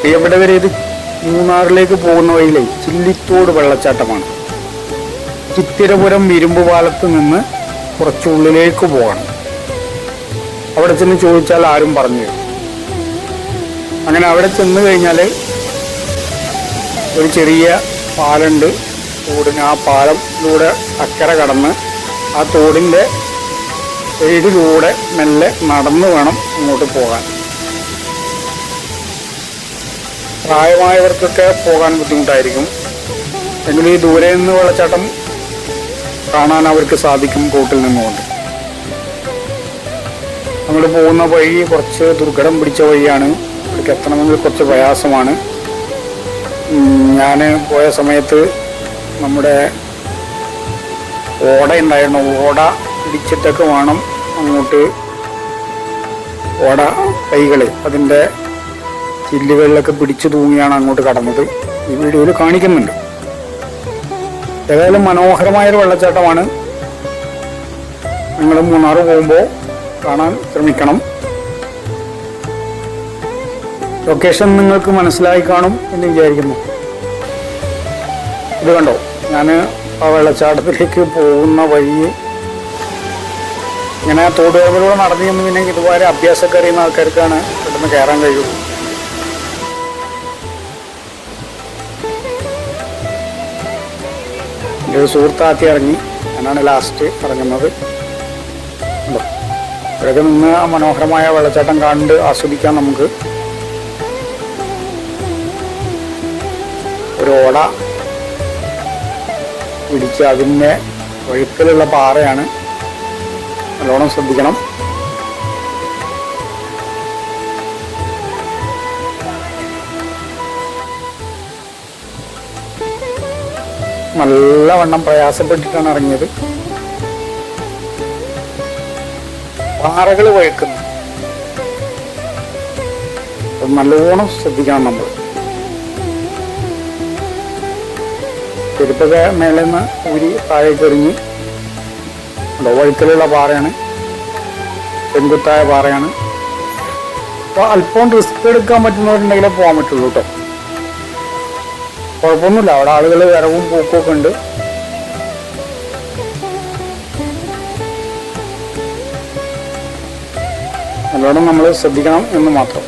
പ്രിയപ്പെട്ടവരെ, ഇത് മൂന്നാറിലേക്ക് പോകുന്ന വഴിയിലെ ചില്ലിത്തോട് വെള്ളച്ചാട്ടമാണ്. ചിത്തിരപുരം ഇരുമ്പ് പാലത്ത് നിന്ന് കുറച്ചുള്ളിലേക്ക് പോകണം. അവിടെ ചെന്ന് ചോദിച്ചാൽ ആരും പറഞ്ഞു തരും. അങ്ങനെ അവിടെ ചെന്ന് കഴിഞ്ഞാൽ ഒരു ചെറിയ പാലുണ്ട് തോടിന്. ആ പാലത്തിലൂടെ അക്കരെ കടന്ന് ആ തോടിൻ്റെ സൈഡിലൂടെ മെല്ലെ നടന്നു വേണം അങ്ങോട്ട് പോകാൻ. പ്രായമായവർക്കൊക്കെ പോകാൻ ബുദ്ധിമുട്ടായിരിക്കും. എങ്കിലും ഈ ദൂരെ നിന്ന് വെള്ളച്ചാട്ടം കാണാൻ അവർക്ക് സാധിക്കും റൂട്ടിൽ നിന്നുകൊണ്ട്. നമ്മൾ പോകുന്ന വഴി കുറച്ച് ദുർഘടം പിടിച്ച വഴിയാണ്. ഇവിടേക്ക് എത്തണമെങ്കിൽ കുറച്ച് പ്രയാസമാണ്. ഞാൻ പോയ സമയത്ത് നമ്മുടെ ഓട ഉണ്ടായിരുന്നു. ഓട ഇടിച്ചിട്ടൊക്കെ വേണം അങ്ങോട്ട്. ഓട കൈകൾ അതിൻ്റെ ചില്ലുകളിലൊക്കെ പിടിച്ചു തൂങ്ങിയാണ് അങ്ങോട്ട് കടന്നത്. ഈ വീഡിയോയിൽ കാണിക്കുന്നുണ്ട്. ഏതായാലും മനോഹരമായൊരു വെള്ളച്ചാട്ടമാണ്. നിങ്ങൾ മൂന്നാർ പോകുമ്പോൾ കാണാൻ ശ്രമിക്കണം. ലൊക്കേഷൻ നിങ്ങൾക്ക് മനസ്സിലായി കാണും എന്ന് വിചാരിക്കുന്നു. ഇത് കണ്ടോ, ഞാൻ ആ വെള്ളച്ചാട്ടത്തിലേക്ക് പോകുന്ന വഴി ഇങ്ങനെ തോടുകളിലൂടെ നടന്നു ചെന്ന് പിന്നെ ഇതുപോലെ അഭ്യാസമൊക്കെ അറിയുന്ന ആൾക്കാർക്കാണ് പെട്ടെന്ന് കയറാൻ കഴിയുള്ളൂ. എൻ്റെ ഒരു സുഹൃത്താത്തി ഇറങ്ങി, ഞാനാണ് ലാസ്റ്റ് ഇറങ്ങുന്നത്. ഇവിടെയൊക്കെ നിന്ന് ആ മനോഹരമായ വെള്ളച്ചാട്ടം കണ്ട് ആസ്വദിക്കാൻ നമുക്ക്. ഒരു ഓട പിടിച്ച് അതിൻ്റെ വഴുക്കലുള്ള പാറയാണ്. നല്ലോണം ശ്രദ്ധിക്കണം. നല്ലവണ്ണം പ്രയാസപ്പെട്ടിട്ടാണ് ഇറങ്ങിയത്. പാറകൾ വഴുക്കുന്നു. നല്ലോണം ശ്രദ്ധിക്കണം നമ്മൾ. ചെരുപ്പൊക്കെ മേലെ നിന്ന് ഊരി താഴേക്ക് എറിഞ്ഞ് വഴുക്കലുള്ള പാറയാണ്, ചെങ്കുത്തായ പാറയാണ്. അപ്പോൾ അല്പം റിസ്ക് എടുക്കാൻ പറ്റുന്നവരുണ്ടെങ്കിലേ പോകാൻ പറ്റുള്ളൂ കേട്ടോ. കുഴപ്പമൊന്നുമില്ല, അവിടെ ആളുകൾ വരവും പോക്കും ഒക്കെ ഉണ്ട്. നല്ലോണം നമ്മൾ ശ്രദ്ധിക്കണം എന്ന് മാത്രം.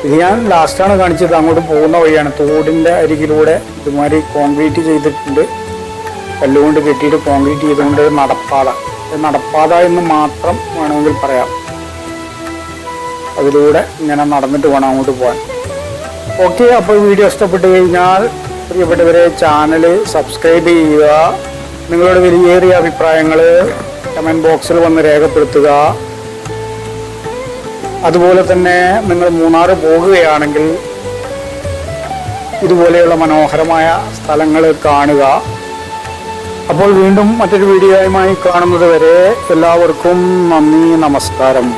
ഇത് ഞാൻ ലാസ്റ്റാണ് കാണിച്ചത്. അങ്ങോട്ട് പോകുന്ന വഴിയാണ്. തോടിൻ്റെ അരികിലൂടെ ഇതുമാതിരി കോൺക്രീറ്റ് ചെയ്തിട്ടുണ്ട്. കല്ലുകൊണ്ട് കെട്ടിയിട്ട് കോൺക്രീറ്റ് ചെയ്തുകൊണ്ട് നടപ്പാത. നടപ്പാത എന്ന് മാത്രം വേണമെങ്കിൽ പറയാം. അതിലൂടെ ഇങ്ങനെ നടന്നിട്ട് വേണം അങ്ങോട്ട് പോകാൻ. ഓക്കെ, അപ്പോൾ വീഡിയോ ഇഷ്ടപ്പെട്ട് കഴിഞ്ഞാൽ പ്രിയപ്പെട്ടവരെ ചാനൽ സബ്സ്ക്രൈബ് ചെയ്യുക. നിങ്ങളുടെ വിലയേറിയ അഭിപ്രായങ്ങൾ കമൻറ്റ് ബോക്സിൽ വന്ന് രേഖപ്പെടുത്തുക. അതുപോലെ തന്നെ നിങ്ങൾ മൂന്നാർ പോകുകയാണെങ്കിൽ ഇതുപോലെയുള്ള മനോഹരമായ സ്ഥലങ്ങൾ കാണുക. അപ്പോൾ വീണ്ടും മറ്റൊരു വീഡിയോയുമായി കാണുന്നത് വരെ എല്ലാവർക്കും നന്ദി, നമസ്കാരം.